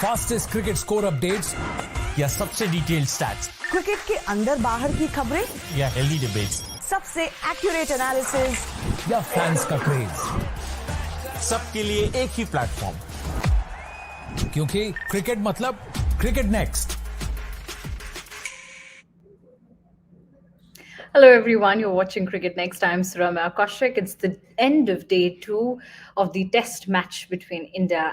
Fastest cricket score updates या सबसे detailed stats, cricket के अंदर बाहर की खबरें या हेल्दी डिबेट्स, सबसे एक्यूरेट एनालिसिस या फैंस का क्रेज, सबके लिए एक ही प्लेटफॉर्म, क्योंकि क्रिकेट मतलब cricket next. Hello everyone, you're watching Cricket Next. I'm Surama Kaushik. It's the end of day 2 of the test match between India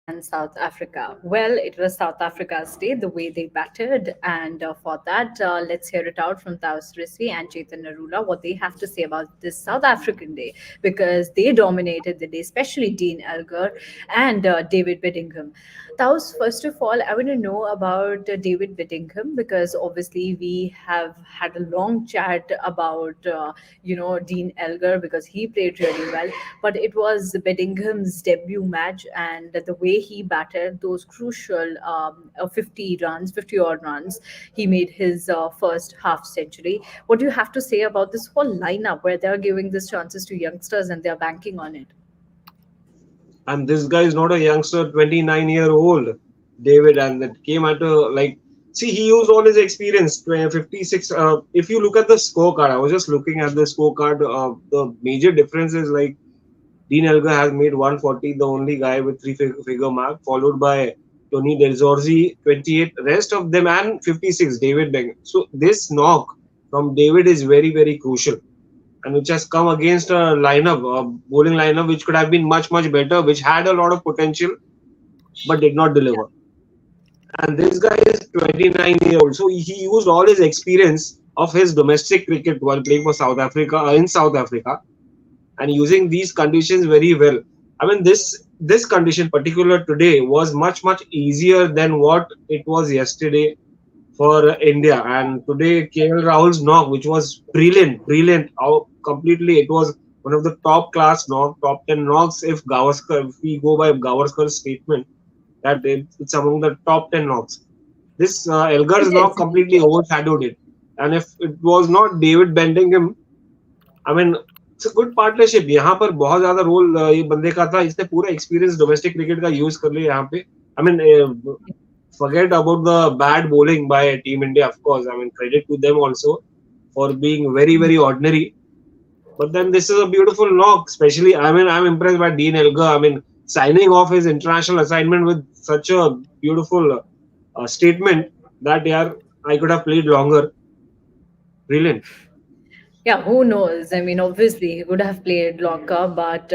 and South Africa. Well, it was South Africa's day, the way they batted. And for that, let's hear it out from Taus Risvi and Chetan Narula, what they have to say about this South African day, because they dominated the day, especially Dean Elgar and David Bedingham. Taus, first of all, I want to know about David Bedingham, because obviously we have had a long chat about, Dean Elgar, because he played really well. But it was Bedingham's debut match, and the way he batted those crucial 50 odd runs, he made his first half century. What do you have to say about this whole lineup where they're giving these chances to youngsters and they're banking on it? And this guy is not a youngster, 29-year-old David, and that came at he used all his experience, 56. If you look at the scorecard, I was just looking at the scorecard, the major difference is like Dean Elgar has made 140, the only guy with three-figure mark, followed by Tony Del Zorzi, 28, rest of them, and 56, David Beckham. So this knock from David is very, very crucial, and which has come against a bowling lineup, which could have been much, much better, which had a lot of potential, but did not deliver. And this guy is 29 years old, so he used all his experience of his domestic cricket while playing for South Africa, and using these conditions very well. I mean, this condition, particular today, was much, much easier than what it was yesterday for India. And today, KL Rahul's knock, which was brilliant. Completely, it was one of the top class knock, top 10 knocks. If we go by Gavaskar's statement, that it's among the top 10 knocks. This Elgar's knock completely overshadowed it. And if it was not David Bedingham, I mean, it's a good partnership. यहाँ पर बहुत ज़्यादा role ये बंदे का था. इसने पूरा एक्सपीरियंस डोमेस्टिक क्रिकेट का यूज कर लिया यहाँ पे. I mean, forget about the bad bowling by Team India, of course. I mean, credit to them also for being very, very ordinary. But then this is a beautiful knock, especially, I mean, I'm impressed by Dean Elgar. I mean, signing off his international assignment with such a beautiful statement that, I could have played longer. Brilliant. Yeah, who knows? I mean, obviously, he would have played longer, but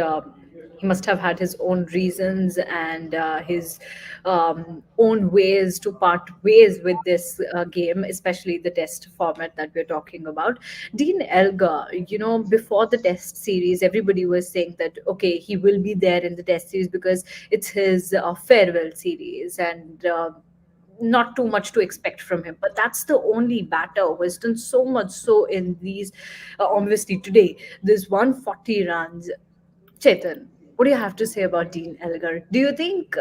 he must have had his own reasons and his own ways to part ways with this game, especially the test format that we're talking about. Dean Elgar, before the test series, everybody was saying that, okay, he will be there in the test series because it's his farewell series, and not too much to expect from him. But that's the only batter who has done so much so in these, obviously today, this 140 runs. Chetan, what do you have to say about Dean Elgar? Do you think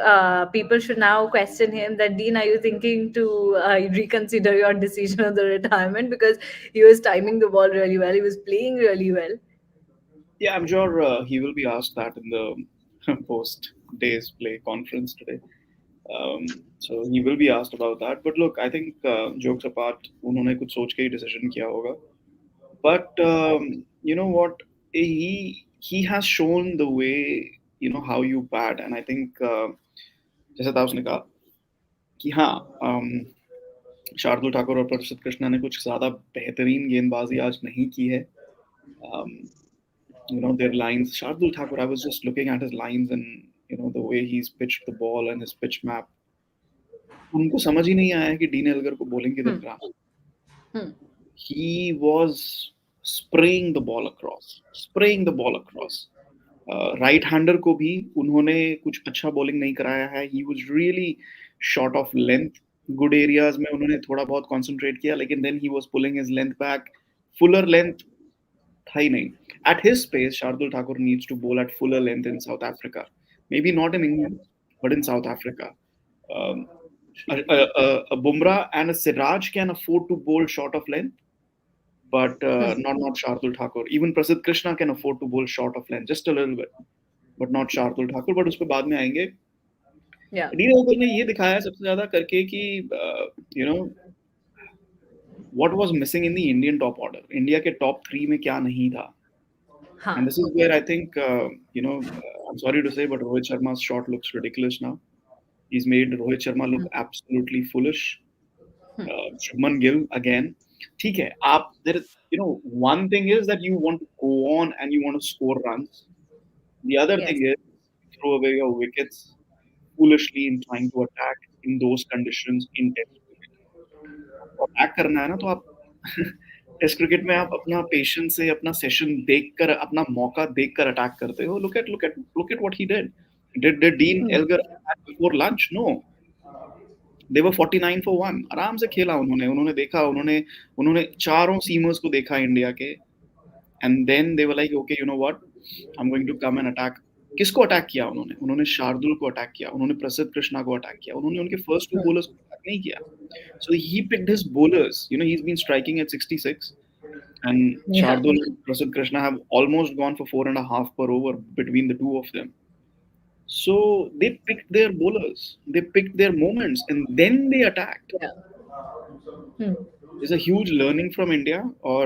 people should now question him that, Dean, are you thinking to reconsider your decision on the retirement? Because he was timing the ball really well. He was playing really well. Yeah, I'm sure he will be asked that in the post-day's play conference today. So he will be asked about that. But look, I think jokes apart, उन्होंने कुछ सोच के ही decision किया होगा. But you know what? He has shown the way, how you bat. And I think जैसे ताउस ने कहा कि हाँ, शार्दुल ठाकुर और प्रसिद्ध कृष्णा ने कुछ ज़्यादा बेहतरीन गेंदबाजी आज नहीं की है. Their lines. Shardul Thakur, I was just looking at his lines and the way he's pitched the ball and his pitch map. उनको समझ ही नहीं आया कि डीन एल्गर को bowling किधर करना. He was spraying the ball across. Right-hander को भी उन्होंने कुछ अच्छा bowling नहीं कराया है. He was really short of length. Good areas में उन्होंने थोड़ा बहुत concentrate किया, लेकिन then he was pulling his length back. Fuller length था ही नहीं. At his pace, Shardul Thakur needs to bowl at fuller length in South Africa. Maybe not in England, but in South Africa. A Bumrah and a Siraj can afford to bowl short of length, but not Shardul Thakur. Even Prasidhh Krishna can afford to bowl short of length, just a little bit, but not Shardul Thakur. But उसके बाद में आएंगे. Yeah. Dean Elgar ने ये दिखाया सबसे ज्यादा करके कि you know what was missing in the Indian top order, India के टॉप 3 में क्या नहीं था. हाँ. And this is where I think, I'm sorry to say, but Rohit Sharma's shot looks ridiculous now. He's made Rohit Sharma look absolutely foolish. Shubman Gill again. ठीक है, one thing is that you want to go on and you want to score runs. The other Yes. thing is throw away your wickets foolishly in trying to attack in those conditions in Test cricket. आपको attack करना है ना, तो आप test cricket में आप अपना patience से, अपना सेशन देखकर, अपना मौका देखकर अटैक करते हो. Look at what he did. Did Dean Elgar attack before lunch? No. They were 49 for 1. आराम से खेला उन्होंने देखा, उन्होंने चारों सीमर्स को देखा इंडिया के, and then they were like, okay, you know what, I'm going to come and attack. किसको अटैक किया उन्होंने शार्दुल को अटैक किया, उन्होंने प्रसिद्ध कृष्णा को अटैक किया, उन्होंने उनके फर्स्ट 2 बॉलर्स को अटैक नहीं किया. So he picked his bowlers. He's been striking at 66, and Shardul and Prasidhh Krishna have almost gone for 4.5 per over between the two of them. So they picked their bowlers, they picked their moments, and then they attacked. Yeah. There's a huge learning from India, or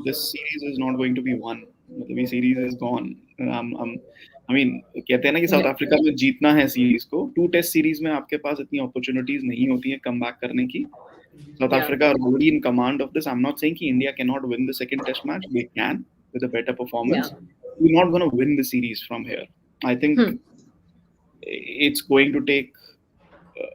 this series is not going to be won. The series is gone. कहते हैं ना कि south Africa में जीतना है series को. 2 test series में आपके पास इतनी अपॉर्चुनिटीज नहीं होती है कम बैक करने की. South Africa are already in command of this. I'm not saying कि India cannot win the second test match. They can with a better performance. Yeah. We're not going to win the series from here. I think it's going to take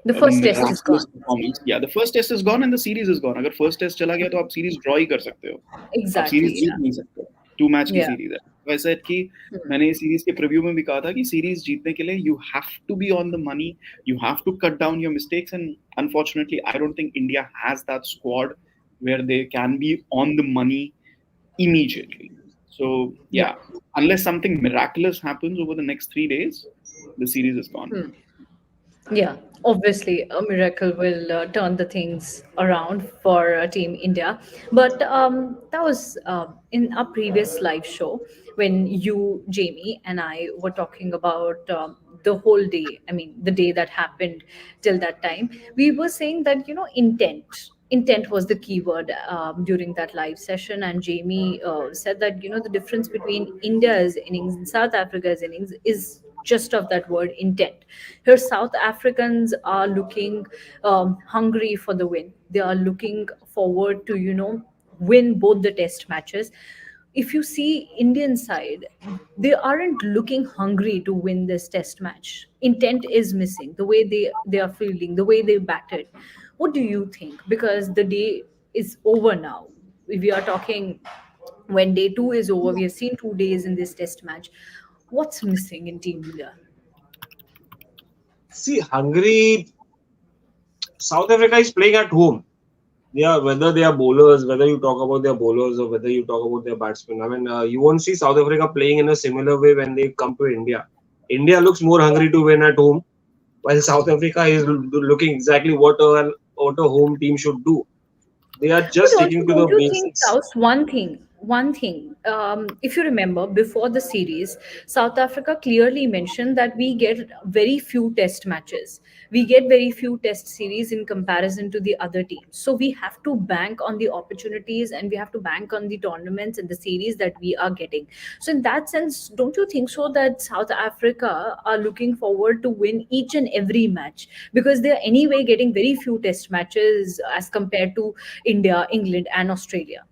the first test is gone. Performance. Yeah, the first test is gone and the series is gone. अगर first test चला गया तो आप series draw ही कर सकते हो. Exactly. आप series जीत नहीं सकते. 2 मैच की सीरीज है. वैसे कि मैंने इस सीरीज के प्रीव्यू में भी कहा था कि सीरीज जीतने के लिए you have to be on the money, you have to cut down your mistakes, and unfortunately I don't think India has that squad where they can be on the money immediately. So yeah, unless something miraculous happens over the next 3 days, the series is gone. Yeah, obviously a miracle will turn the things around for Team India. But that was in our previous live show when you, Jamie, and I were talking about the whole day. I mean, the day that happened till that time. We were saying that, intent was the key word during that live session, and Jamie said that the difference between India's innings and South Africa's innings is just of that word, intent. Here South Africans are looking hungry for the win. They are looking forward to win both the test matches. If you see Indian side, they aren't looking hungry to win this test match. Intent is missing. The way they are feeling, the way they batted. What do you think? Because the day is over now. We are talking when day 2 is over. We have seen 2 days in this test match. What's missing in Team India? See, hungry. South Africa is playing at home. Yeah, whether they are bowlers, whether you talk about their bowlers or whether you talk about their batsmen. I mean, you won't see South Africa playing in a similar way when they come to India. India looks more hungry to win at home, while South Africa is looking exactly what a home team should do. They are just sticking to the basics. One thing. If you remember, before the series, South Africa clearly mentioned that we get very few test matches. We get very few test series in comparison to the other teams. So we have to bank on the opportunities and we have to bank on the tournaments and the series that we are getting. So in that sense, don't you think so that South Africa are looking forward to win each and every match? Because they are anyway getting very few test matches as compared to India, England and Australia.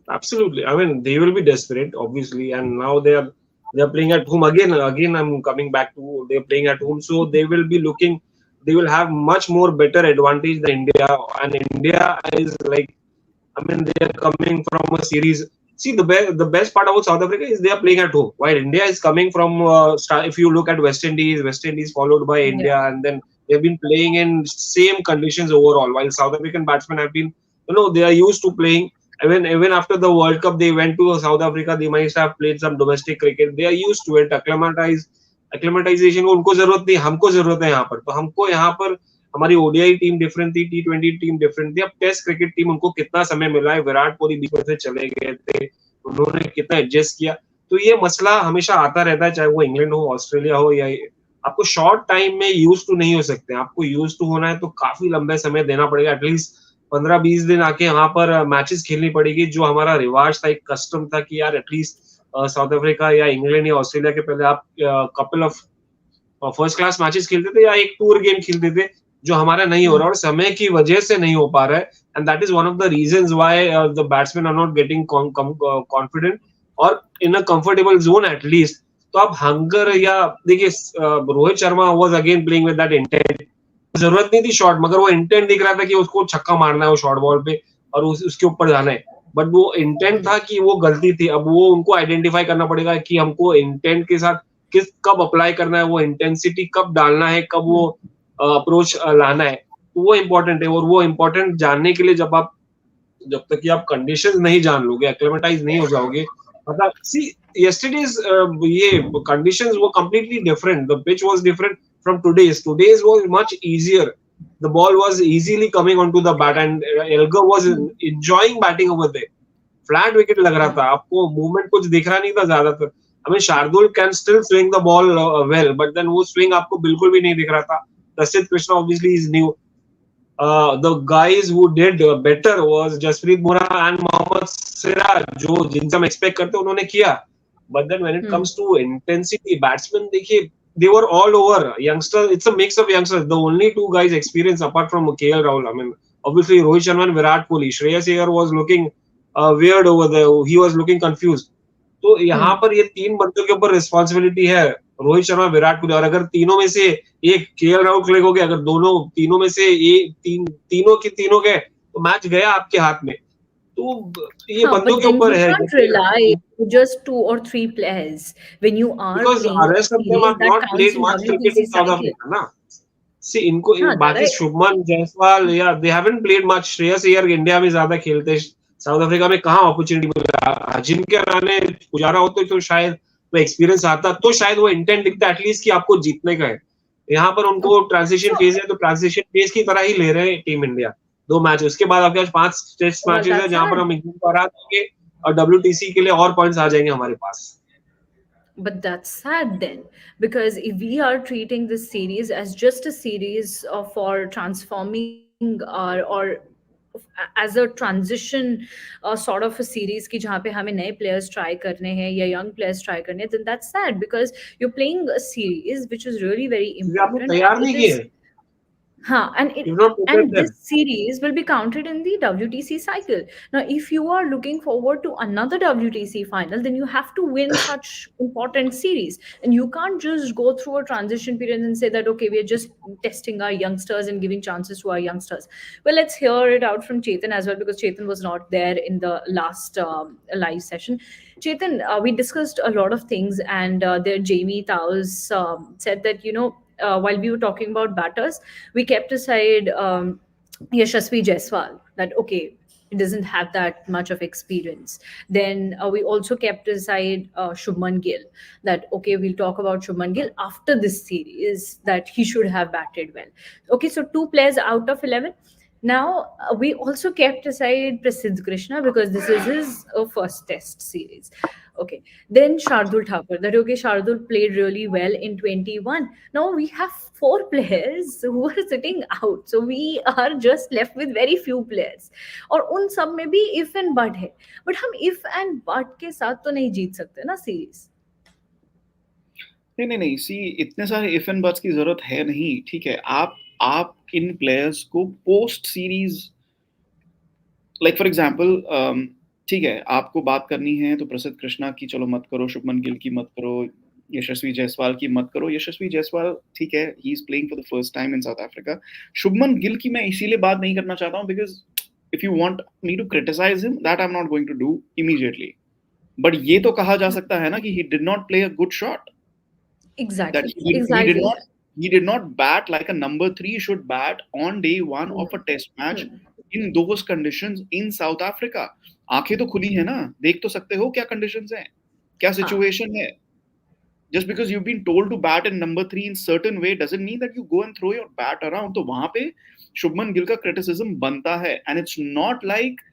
Absolutely. I mean, they will be desperate, obviously, and now they are playing at home again. Again, I'm coming back to they're playing at home, so they will be looking. They will have much more better advantage than India, and India is like, I mean, they are coming from a series. See, the best part about South Africa is they are playing at home, while India is coming from. If you look at West Indies followed by India, and then they've been playing in same conditions overall. While South African batsmen have been, they are used to playing. Even after the World Cup, they went to South Africa. They might have played some domestic cricket. They are used to it. Acclimatization को उनको जरूरत नहीं, हमको जरूरत है यहाँ पर. तो हमको यहाँ पर हमारी ODI टीम डिफरेंट थी, T20 टीम डिफरेंट थी. अब टेस्ट क्रिकेट टीम उनको कितना समय मिला है, विराट कोहली बीच में से चले गए थे, उन्होंने कितना एडजस्ट किया. तो ये मसला हमेशा आता रहता है, चाहे वो इंग्लैंड हो, ऑस्ट्रेलिया हो या आपको शॉर्ट टाइम में यूज टू नहीं हो सकते. आपको यूज टू होना है तो काफी लंबे समय देना पड़ेगा. एटलीस्ट 15-20 दिन आके यहाँ पर मैचेस खेलनी पड़ेगी, जो हमारा रिवाज था, एक कस्टम था कि यार एटलीस्ट साउथ अफ्रीका या इंग्लैंड या ऑस्ट्रेलिया के पहले आप couple of first class matches खेलते थे या एक टूर गेम खेलते थे, जो हमारा नहीं हो रहा और समय की वजह से नहीं हो पा रहा है. And that is one of the reasons why the batsman are not getting confident और in a comfortable zone at least. तो आप हंगर या देखिए, Rohit Sharma was again playing with that intent. जरूरत नहीं थी शॉट, मगर वो इंटेंट दिख रहा था कि उसको छक्का मारना है वो शॉर्ट बॉल पे और उसके ऊपर जाना है. बट वो इंटेंट था कि वो गलती थी. अब वो उनको आइडेंटिफाई करना पड़ेगा कि हमको इंटेंट के साथ कब अप्लाई करना है, वो इंटेंसिटी कब डालना है, कब वो अप्रोच लाना है. तो वो इम्पोर्टेंट है. और वो इम्पोर्टेंट जानने के लिए जब तक कि आप कंडीशंस नहीं जान लोगे, एक्लेमेटाइज नहीं हो जाओगे, मतलब सी yesterday's ये conditions were completely different. The pitch was different from today's was much easier. The ball was easily coming onto the bat and Elgar was enjoying batting over there. Flat wicket लग रहा था, आपको movement कुछ दिख रहा नहीं था ज्यादातर. I mean Shardul can still swing the ball well, but then वो swing आपको बिल्कुल भी नहीं दिख रहा था. Prasidhh Krishna obviously is new. The guys who did better was Jasprit Bumrah and Mohammad Siraj, जो जिनसे हम expect करते उन्होंने किया. But then when it comes to intensity, batsmen, देखिए, they were all over. Youngsters, it's a mix of youngsters. The only two guys experienced apart from KL Rahul, I mean, obviously Rohit Sharma and Virat Kohli. Shreyas Iyer was looking weird over there. He was looking confused. तो यहाँ पर ये तीन बंदों के ऊपर responsibility है, रोहित शर्मा, विराट कोहली. और अगर तीनों में से एक KL राहुल क्लिक हो गया, अगर तीनों में से तीनों गए तो मैच गया आपके हाथ में. तो ये बंदों के ऊपर है. Can't rely just 2 or 3 players when you are because playing the rest of them have not played much cricket in South Africa, na. See, इनको बाकी शुभमन जायसवाल या they haven't played much. Shreyas Iyer India में ज्यादा खेलते, साउथ अफ्रीका में कहाँ opportunity मिला. अजिंक्य रहाणे, पुजारा होते तो शायद वो एक्सपीरियंस आता, तो शायद वो इंटेंट दिखता एटलीस्ट कि आपको जीतने का है. यहाँ पर उनको ट्रांजिशन फेज है, तो ट्रांजिशन फेज की तरह ही ले रहे हैं टीम इंडिया. 2 मैच, उसके बाद आपके पास 5 टेस्ट मैचेस है जहां पर हम इंग्लैंड को हरा देंगे और WTC के लिए और पॉइंट्स आ जाएंगे हमारे पास. But that's sad then, because if we are treating this series as just a series for transforming or as a transition sort of a series ki jahan pe hame naye players try karne hain ya young players try karne hain, then that's sad because you're playing a series which is really very important. तैयार नहीं किए. And this series will be counted in the WTC cycle. Now, if you are looking forward to another WTC final, then you have to win such important series. And you can't just go through a transition period and say that, okay, we're just testing our youngsters and giving chances to our youngsters. Well, let's hear it out from Chetan as well, because Chetan was not there in the last live session. Chetan, we discussed a lot of things, and there Jamie Taus said that, while we were talking about batters, we kept aside Yashasvi Jaiswal, that okay, he doesn't have that much of experience. Then we also kept aside Shubman Gill, that okay, we'll talk about Shubman Gill after this series, that he should have batted well. Okay, so 2 players out of 11. Now, we also kept aside Prasidhh Krishna because this is his first test series. Okay, then Shardul Thakur, that okay, Shardul played really well in 21. Now we have 4 players who are sitting out, so we are just left with very few players. और उन सब में भी if and but है, but हम if and but के साथ तो नहीं जीत सकते ना सीरीज. नहीं, सी इतने सारे if and buts की जरूरत है नहीं. ठीक है, आप इन प्लेयर्स को post series, like for example, ठीक है, आपको बात करनी है तो प्रसिद्ध कृष्णा की चलो मत करो, शुभमन गिल की मत करो, यशस्वी जायसवाल की मत करो. यशस्वी जायसवाल ठीक है, he is playing for the first time in South Africa. Shubman Gill की मैं इसीलिए बात नहीं करना चाहता हूँ because if you want me to criticise him, that I am not going to do immediately. But ये तो कहा जा सकता है ना कि he did not play a good shot. Exactly. He did not bat like a number 3 should bat on day 1 of a test match in those conditions in South Africa. आंखें तो खुली है ना, देख तो सकते हो क्या conditions हैं, क्या situation है. Just because you've been told to bat in number 3 in certain way doesn't mean that you go and throw your bat around. तो वहां पे शुभमन गिल का criticism बनता है. And it's not like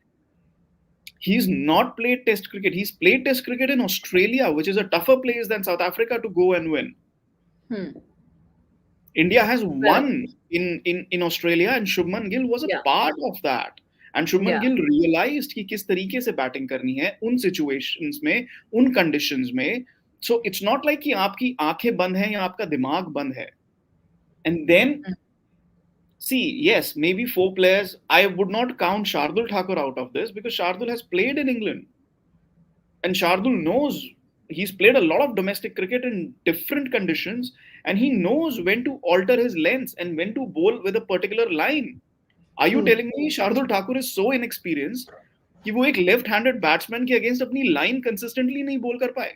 he's not played test cricket. He's played test cricket in Australia, which is a tougher place than South Africa to go and win. India has won in Australia, and Shubman Gill was a Yeah. part of that. And Shubman Yeah. Gill realized कि किस तरीके से batting करनी है उन situations में, उन conditions में. So it's not like कि आपकी आंखें बंद हैं या आपका दिमाग बंद है. And then, see, yes, maybe 4 players. I would not count Shardul Thakur out of this because Shardul has played in England. And Shardul knows, he's played a lot of domestic cricket in different conditions, and he knows when to alter his lengths and when to bowl with a particular line. Are you telling me Shardul Thakur is so inexperienced कि वो एक left-handed batsman के against अपनी line consistently नहीं bowl कर पाए?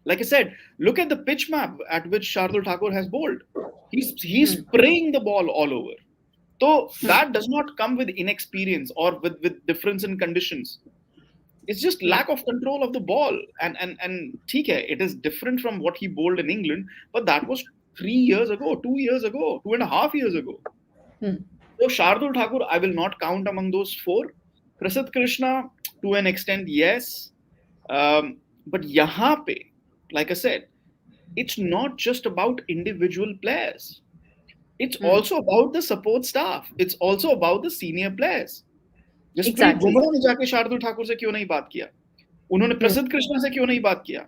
Like I said, look at the pitch map at which Shardul Thakur has bowled. He's spraying the ball all over. So that does not come with inexperience or with difference in conditions. It's just lack of control of the ball. And ठीक है, it is different from what he bowled in England, but that was 3 years ago, 2 years ago, 2.5 years ago. So Shardul Thakur, I will not count among those 4. Prasidhh Krishna, to an extent, yes. But yahan pe, like I said, it's not just about individual players. It's also about the support staff. It's also about the senior players. Jasprit Bumrah ने जाके शार्दुल ठाकुर से क्यों नहीं बात किया? उन्होंने प्रसिद्ध कृष्णा से क्यों नहीं बात किया?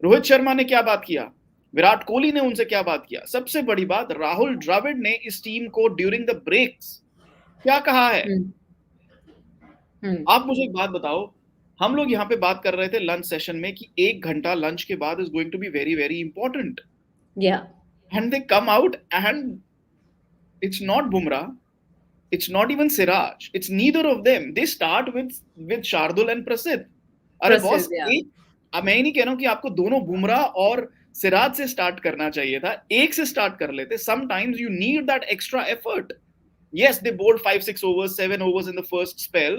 रोहित शर्मा ने क्या बात किया? विराट कोहली ने उनसे क्या बात किया? सबसे बड़ी बात, राहुल द्रविड़ ने इस टीम को ड्यूरिंग द ब्रेक्स क्या कहा है? आप मुझे एक बात बताओ, हम लोग यहाँ पे बात कर रहे थे लंच सेशन में कि 1 घंटा लंच के बाद is going to be very very important. And they come out and it's not Bumrah, it's not even Siraj, it's neither of them. They start with Shardul and Prasidh. अरे boss, अब मैं नहीं कह रहा हूँ कि आपको दोनों बुमराह और सिराज से स्टार्ट करना चाहिए था, एक से स्टार्ट कर लेते. Sometimes you need that extra effort. Yes, they bowled 5-6 overs, 7 overs in the first spell.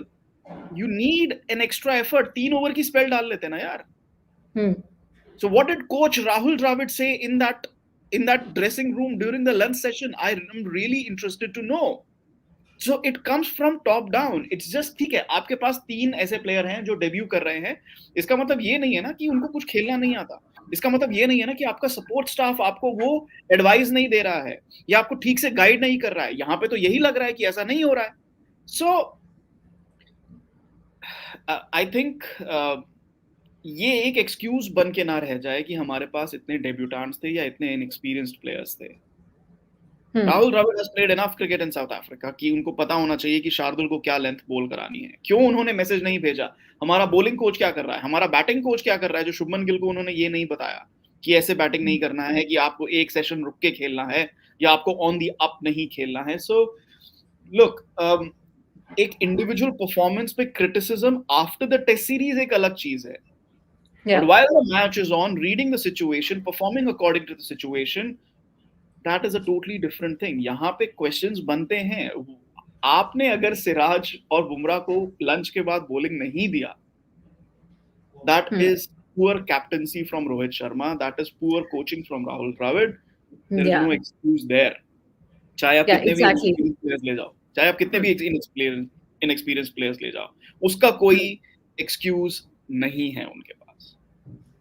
You need an extra effort. 3 over की spell डाल लेते ना यार. So what did coach Rahul Dravid say in that dressing room during the lunch session? I am really interested to know. So it comes from top down. It's just ठीक है, आपके पास 3 ऐसे player हैं जो डेब्यू कर रहे हैं. इसका मतलब ये नहीं है ना कि उनको कुछ खेलना नहीं आता. इसका मतलब ये नहीं है ना कि आपका सपोर्ट स्टाफ आपको वो एडवाइस नहीं दे रहा है या आपको ठीक से गाइड नहीं कर रहा है. यहाँ पे तो यही लग रहा है कि ऐसा नहीं हो रहा है. So I think ये एक एक्सक्यूज बन के ना रह जाए कि हमारे पास इतने डेब्यूटेंट्स थे या इतने इनएक्सपीरियंस्ड प्लेयर्स थे. Rahul Dravid has played enough cricket in South Africa कि उनको पता होना चाहिए कि शार्दुल को क्या लेंथ बोल करानी है. क्यों उन्होंने मैसेज नहीं भेजा? हमारा बॉलिंग कोच क्या कर रहा है? हमारा बैटिंग कोच क्या कर रहा है? जो शुभमन गिल को उन्होंने ये नहीं बताया कि ऐसे बैटिंग नहीं करना है, कि आपको एक सेशन रुक के खेलना है या आपको ऑन दी अप नहीं खेलना है. सो लुक, एक इंडिविजुअल परफॉर्मेंस पे criticism after the test series एक अलग चीज है. But while the match is on, reading the situation, performing according to the situation, that is a totally different thing. यहाँ पे questions बनते हैं. आपने अगर सिराज और बुमराह को लंच के बाद बॉलिंग नहीं दिया, that is poor captaincy from Rohit Sharma. That is poor coaching from Rahul Dravid. There is no excuse there. चाहे आप कितने भी experienced players ले जाओ, चाहे आप कितने भी inexperienced players ले जाओ, उसका कोई excuse नहीं है उनके पास.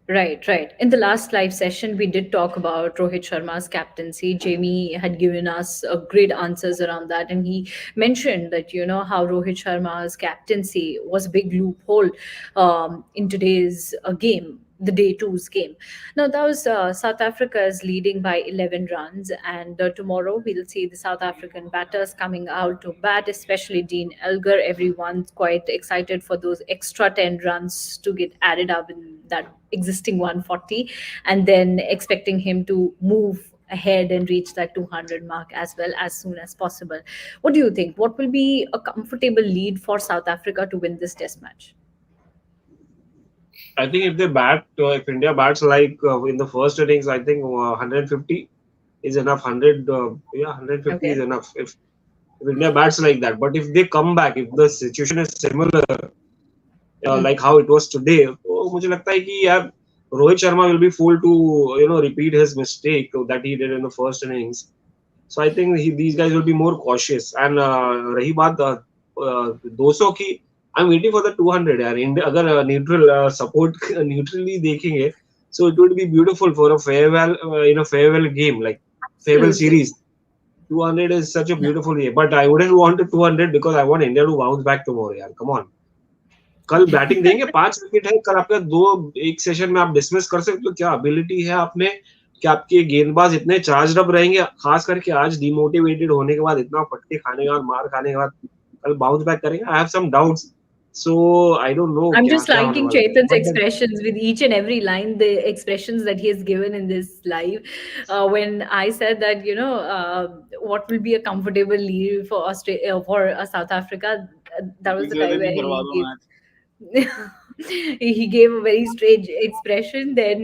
Right. In the last live session, we did talk about Rohit Sharma's captaincy. Jamie had given us great answers around that. And he mentioned that, how Rohit Sharma's captaincy was a big loophole in today's game, the day 2's game. Now, that was South Africa is leading by 11 runs. And tomorrow, we'll see the South African batters coming out to bat, especially Dean Elgar. Everyone's quite excited for those extra 10 runs to get added up in that existing 140, and then expecting him to move ahead and reach that 200 mark as well as soon as possible. What do you think? What will be a comfortable lead for South Africa to win this test match? I think if they bat, if India bats like in the first innings, I think 150 is enough. 150 is enough. If India bats like that, but if they come back, if the situation is similar, like how it was today, तो मुझे लगता है कि यार Rohit Sharma will be fooled to repeat his mistake that he did in the first innings. So I think these guys will be more cautious. And रही बात 200 की, I'm waiting for the 200 यार. अगर neutral support neutrally देखेंगे, so it would be beautiful for a farewell farewell game. Like farewell series. 200 is such a beautiful year, but I wouldn't want a 200 because I want India to bounce back tomorrow. यार, come on. कल batting देंगे, 5 wicket है, कल आपका 2 एक session में आप dismiss कर सकते हो. क्या एबिलिटी है आप में कि आपके गेंदबाज इतने चार्ज अप रहेंगे, खास करके आज डिमोटिवेटेड होने के बाद, इतना फटके खाने के बाद, मार खाने के बाद कल बाउंस बैक करेंगे. I have some doubts, so I don't know. I'm क्या just क्या होने liking वाला है. Chetan's But then- expressions with each and every line, the expressions that he has given in this live. When I said that, what will be a comfortable lead for Australia, for South Africa, that was the time where he gave a very strange expression. Then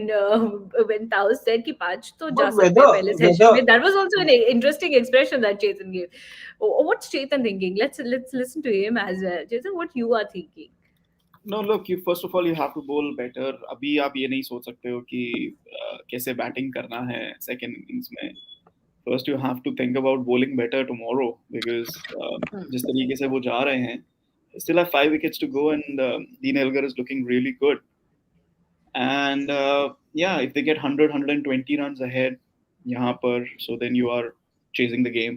when Tao said कि 5 तो जा But सकते हैं पहले whether session में, that was also an interesting expression that Chetan gave. What's Chetan thinking? Let's listen to him as well. Chetan, what you are thinking? No, look, you first of all you have to bowl better. अभी आप ये नहीं सोच सकते हो कि कैसे batting करना है सेकंड इनिंग्स में. First you have to think about bowling better tomorrow because जिस तरीके से वो जा रहे हैं, still have 5 wickets to go and Dean Elgar is looking really good. And yeah, if they get 100, 120 runs ahead यहाँ पर, so then you are chasing the game.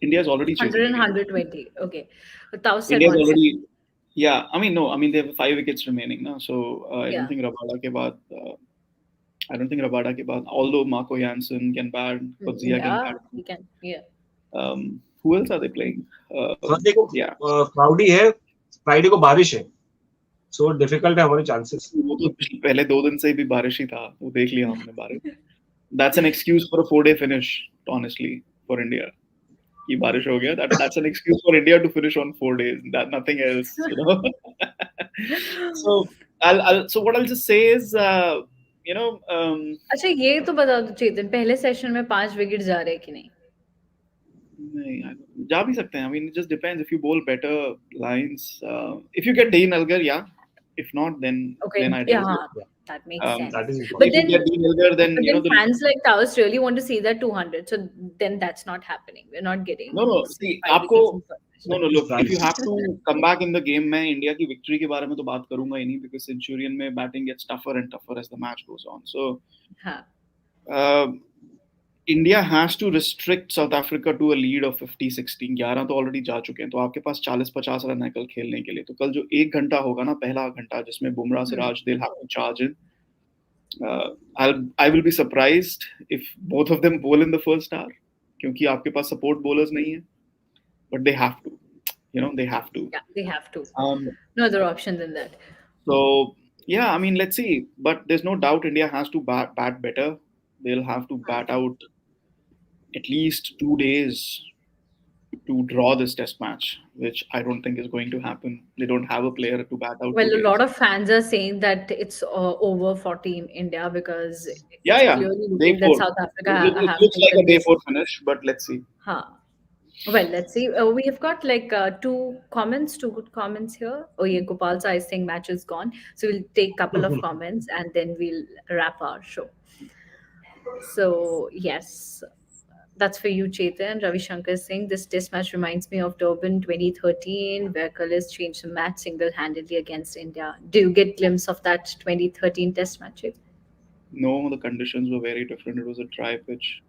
India is already chasing 100 and the game. 120. Okay. Tao said India's 170. already. Yeah, I mean, no, I mean, they have 5 wickets remaining now. So I Yeah. don't think Rabada ke baad, although Marco Jansen can bat, Kudzia can Yeah, bat. he can. Yeah. Who else are they playing? Thursday को Yeah. Cloudy है, Friday को बारिश है, so difficult है हमारे chances. वो तो पहले 2 दिन से भी बारिश ही था, वो देख लिया हमने बारिश. That's an excuse for a 4-day finish, honestly, for India. कि बारिश हो गया, that's an excuse for India to finish on 4 days. That nothing else, you know. So what I'll just say is, अच्छा ये तो बता दो चेतन, पहले सेशन में 5 विकेट जा रहे कि नहीं? नहीं, जा भी सकते हैं. I mean, it just depends. If you bowl better lines, if you get Dean Elgar, yeah. If not, then I yeah, don't. that makes sense. That is important. But If then, you get Dean Elgar, then but you know then fans like Taos really want to see that 200. So then that's not happening. We're not getting. No. See, 5 आपको wickets in first session. no. Look, if you have to come back in the game, मैं India की victory के बारे में तो बात करूंगा ही नहीं because Centurion में batting gets tougher and tougher as the match goes on. So, India has to restrict South Africa to a lead of 50-60. 11 तो already जा चुके हैं, तो आपके पास 40-50 रन है कल खेलने के लिए. तो कल जो 1 घंटा होगा ना, पहला घंटा जिसमें Bumrah Siraj, they'll have to charge in. I will be surprised if both of them bowl in the first hour, क्योंकि आपके पास support bowlers नहीं है, but they have to. They have to. Yeah, they have to. No other option than that. So yeah, I mean, let's see. But there's no doubt India has to bat better. They'll have to bat out at least 2 days to draw this test match, which I don't think is going to happen. They don't have a player to bat out. Well, a lot of fans are saying that it's over for Team India because yeah, clearly looking that South Africa it looks like a day 4 finish, but let's see. Well, let's see. We have got like 2 good comments here. Oh yeah, Gopal Sai is saying match is gone. So we'll take a couple of comments and then we'll wrap our show. So yes, that's for you, Chetan. Ravi Shankar is saying this test match reminds me of Durban 2013, where Cullis changed the match single-handedly against India. Do you get a glimpse of that 2013 test match, Chetan? No, the conditions were very different. It was a dry pitch.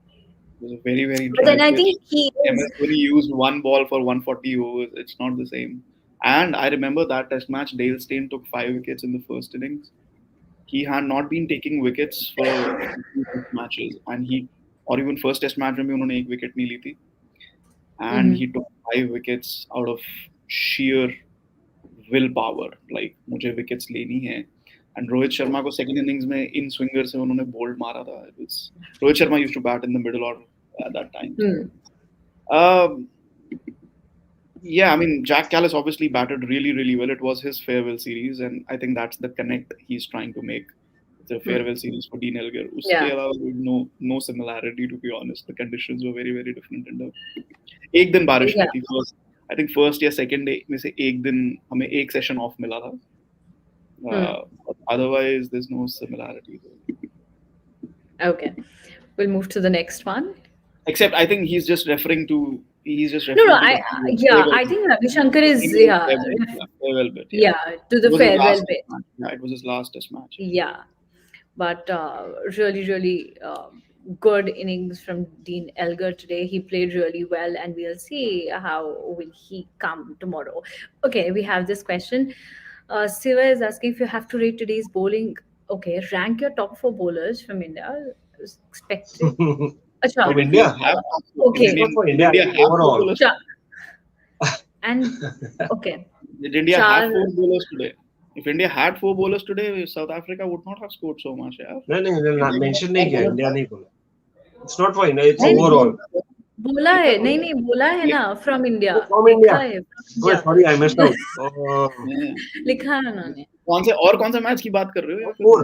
It was a very, very dry But then I pitch. think MS Dhoni used 1 ball for 140 overs. It's not the same. And I remember that test match, Dale Steyn took 5 wickets in the first innings. He had not been taking wickets for matches, and or even first test match में भी उन्होंने 1 wicket नहीं ली थी, and he took 5 wickets out of sheer willpower. Like मुझे wickets लेनी है, and Rohit Sharma को second innings में in swinger से उन्होंने bold मारा था. Rohit Sharma used to bat in the middle order at that time. Yeah, I mean, Jack Callis obviously batted really, really well. It was his farewell series, and I think that's the connect he's trying to make. It's a farewell series for Dean Elgar. Uske alawa no similarity, to be honest. The conditions were very, very different. एक दिन बारिश हुई थी. I think first या second day में से एक दिन हमें एक session off मिला था. Otherwise, there's no similarity. Okay, we'll move to the next one. Except I think he's just referring to. No, I think Ravi Shankar is farewell bit. Yeah, to the farewell bit. Yeah, it was his last test match. Yeah, but really, really good innings from Dean Elgar today. He played really well, and we'll see how will he come tomorrow. Okay, we have this question. Siva is asking if you have to rate today's bowling. Okay, rank your top 4 bowlers from India. I was expecting. Achha, From India? Okay. It's not for India, India it's have overall. four bowlers. And okay, Did India Char- have 4 bowlers today? If India had 4 bowlers today, South Africa would not have scored so much. Yeah. नहीं mention नहीं किया, India नहीं बोला. It's not for India, it's नहीं, नहीं, overall. बोला है नहीं बोला है ना फ्रॉम इंडिया From India. लिखा है Oh, sorry, I messed out. Oh. लिखा है उन्होंने कौन सा मैच की बात कर रहे हो? या फिर- Four.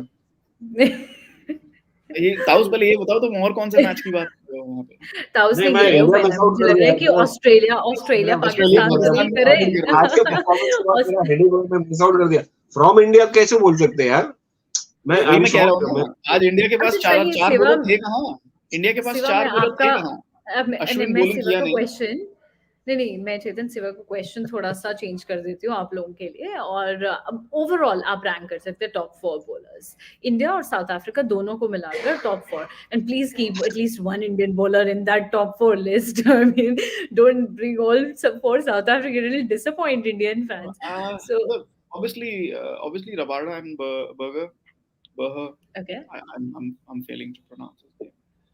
ये ताउस पहले ये बताओ तुम और कौन से मैच की बात कर रहे हो वहाँ पे? ताउस नहीं, ने मैं ये India पहले miss out मुझे कर लग रहा है दिया। कि ऑस्ट्रेलिया पाकिस्तान पाकिस्तान नहीं करे आज के performance के बाद मेरा heading में miss out कर दिया. From India कैसे बोल सकते हैं यार? मैं वही I'm मैं कह रहा shocked. हूँ ना, आज इंडिया के पास अच्छा, चार ये चार शिवम- बॉलर थे कहाँ? इंडिया के पास शिवम, 4 मैं बॉलर थे आपका- कहाँ? अब अश्विन मैं bowling शिवा किया का नहीं। क्वेश्चन नहीं मैं चेतन शिवा का क्वेश्चन थोड़ा सा चेंज कर देती हूँ आप लोगों के लिए और अब ओवरऑल आप रैंक कर सकते हैं टॉप 4 बॉलर्स इंडिया और साउथ अफ्रीका दोनों को मिलाकर top 4 and please keep at least one Indian bowler in that top 4 list I mean don't bring all for South Africa, it will disappoint Indian fans. So Look, obviously Rabada and Burger. okay, I'm failing to pronounce his name.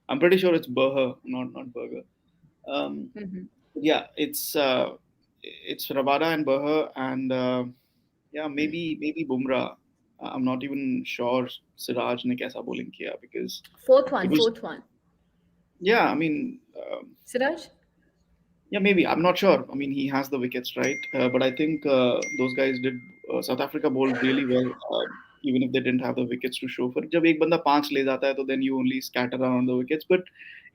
I'm pretty sure it's Burger, not Burger. Yeah, it's Rabada and Burger, and yeah, maybe Bumrah. I'm not even sure Siraj ne kaisa bowling kiya because fourth it was- one. yeah, I mean. Siraj? Yeah, maybe. I'm not sure. I mean, he has the wickets, right? But I think those guys did. South Africa bowled really well, even if they didn't have the wickets to show for. जब एक बंदा 5 ले जाता है, तो then you only scatter around the wickets. But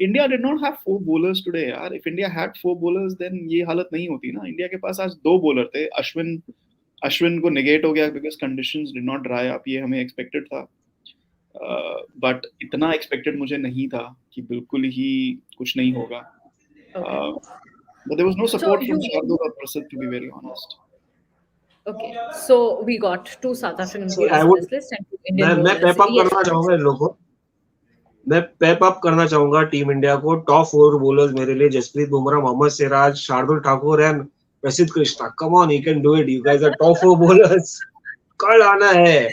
India did not have 4 bowlers today, यार. If India had 4 bowlers, then ये हालत नहीं होती ना. India के पास आज 2 bowler थे. अश्विन को negate हो गया because conditions did not dry up. ये हमें expected था. But इतना expected मुझे नहीं था कि बिल्कुल ही कुछ नहीं होगा. But there was no support from Shardul or Prasidhh, to be very honest. Okay, so we got 2 South African See, bowlers I in would- this list and 2 Indian मैं bowlers. पेप अप करना चाहूंगा इन लोगों को. मैं पेप अप करना चाहूंगा team India को. Top 4 bowlers मेरे लिए Jasprit Bumrah, Mohammed Siraj, Shardul Thakur and Prasidh Krishna. Come on, you can do it. You guys are top 4 bowlers. कल आना है,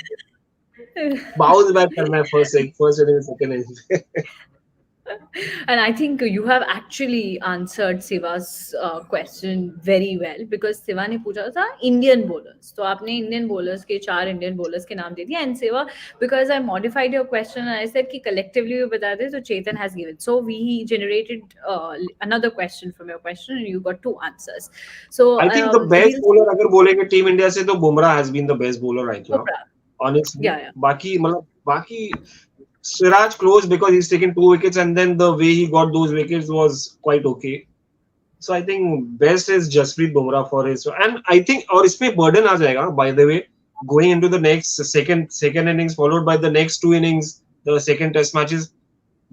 बाउंस बैक करना है first inning second inning. And I think you have actually answered Siva's question very well because Siva ने पूछा था Indian bowlers. तो आपने Indian bowlers के 4 Indian bowlers के नाम दे दिया. And Siva, because I modified your question and I said कि collectively वो बता दे, तो Chetan has given. So we generated another question from your question and you got 2 answers. So I think the best bowler अगर बोलेंगे team India से तो Bumrah has been the best bowler right now. Honestly, Yeah. बाकी Siraj close because he's taken 2 wickets and then the way he got those wickets was quite okay. So I think best is Jasprit Bumrah for his, and I think और इसमें burden आ जाएगा by the way going into the next second innings followed by the next 2 innings, the second test matches.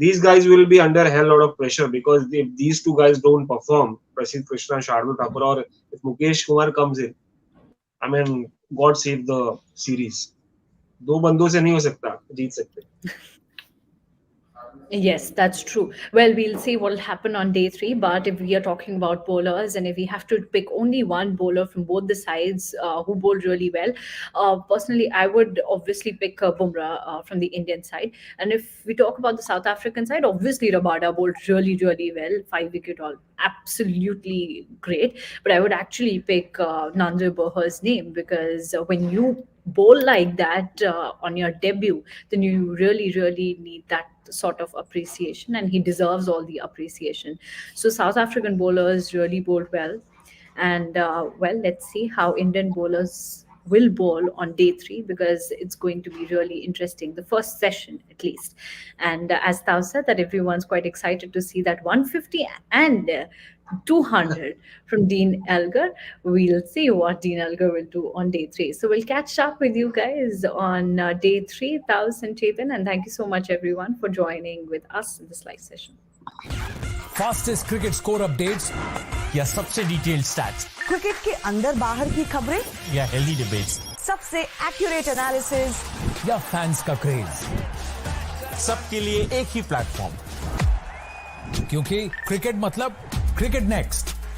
These guys will be under a hell lot of pressure because if these 2 guys don't perform, Prasidhh Krishna, Shardul Thakur, or if Mukesh Kumar comes in, I mean, God save the series. 2 बंदों से नहीं हो सकता, जीत सकते. Yes, that's true. Well, we'll see what will happen on day 3. But if we are talking about bowlers and if we have to pick only one bowler from both the sides who bowled really well, personally, I would obviously pick Bumrah from the Indian side. And if we talk about the South African side, obviously Rabada bowled really, really well. 5 wicket all, absolutely great. But I would actually pick Nandre Boher's name because when you bowl like that on your debut, then you really, really need that sort of appreciation, and he deserves all the appreciation. So South African bowlers really bowled well, and well, let's see how Indian bowlers will bowl on day 3 because it's going to be really interesting, the first session at least. And as Tao said, that everyone's quite excited to see that 150 and 200 from Dean Elgar. We'll see what Dean Elgar will do on day 3. So we'll catch up with you guys on day 3, Taus and Chetan. And thank you so much, everyone, for joining with us in this live session. Fastest cricket score updates या सबसे detailed stats, cricket के अंदर बाहर की खबरें या healthy debates, सबसे accurate analysis या फैंस का क्रेज, सबके लिए एक ही प्लेटफॉर्म, क्योंकि क्रिकेट मतलब क्रिकेट नेक्स्ट।